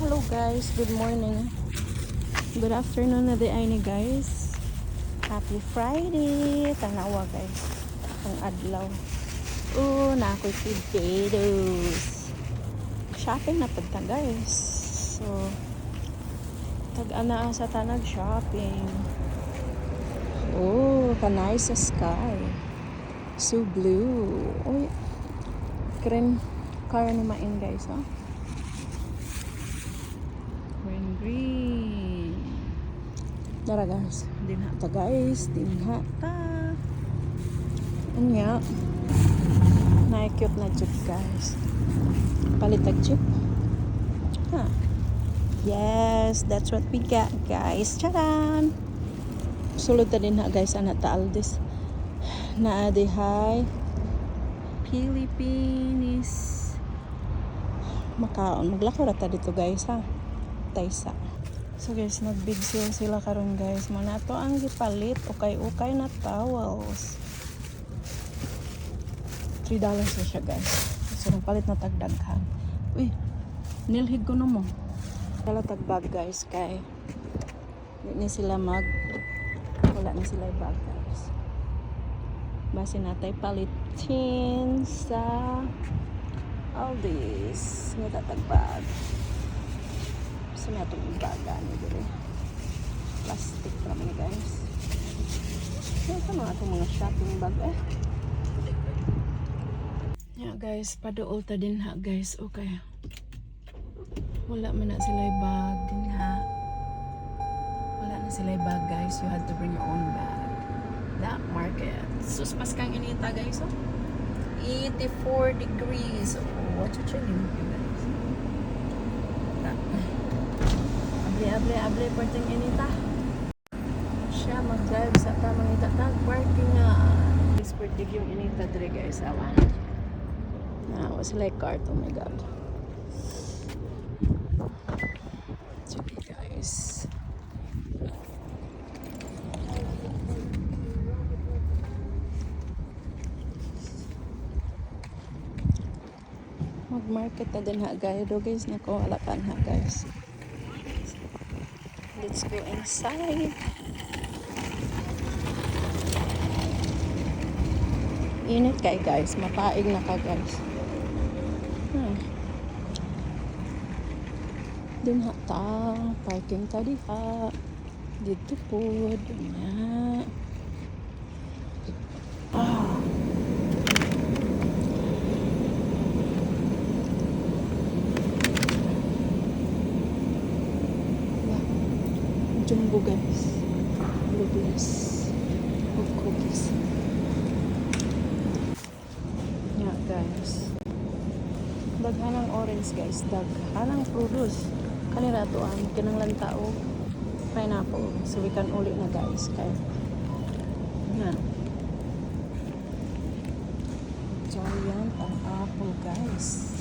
Hello guys, good morning. Good afternoon na di ay ni guys. Happy Friday. Tanawa guys. Ang adlaw. Na ako'y potatoes. Shopping na pagta guys. So, tag-ana sa tanag shopping. Kanay sa sky. So blue. Uy, green car ni main guys, ha? Green. Dara guys. Dinha ta guys. Dinha ta. Anya. Na-cute na jeep guys. Palitag jeep. Yes, that's what we got guys. Charan! Sulod ta din ha guys. Anak ta Aldis. Naadihay. Philippines. Makaon. Maglakaw rata dito guys ha. Taysa. So guys, nag-big sale sila karon guys. Muna to ang gipalit. Ukay-ukay na towels. $3 na siya guys. So nagpalit na tagdaghan. Uy, nilhig ko na mo. Kala tagbag guys kay hindi sila wala na sila bag guys. Basi natay palitin sa Aldis. Nga tagbag. Sa may itong baga nyo plastic naman guys. Ito mga itong mga shopping bag guys, paduol ta din ha guys. Okay, wala man na sila bag din ha. Wala na sila bag guys. You have to bring your own bag. That market suspas kang inita guys. 84 degrees. What you chilling guys? Able parting inita. Siya mag-drive sa tamang itatag parking nga. This parting yung inita dire guys. Awan. Was like cart. Oh my god. Sige guys. Mag-market na din ha guys. Nako, alapan ha guys. Let's go inside. Init kay guys. Mapaig na ka guys. Dinha ta. Parking ta diha. Dito po. Dinha. Jumbo guys. Blueberries. Of cookies. Guys. Daghanang orange guys. Daghanang produce. Kanina to kinanglan tao. Pineapple. So we can uli na guys. Kaya. Giant ang apple guys.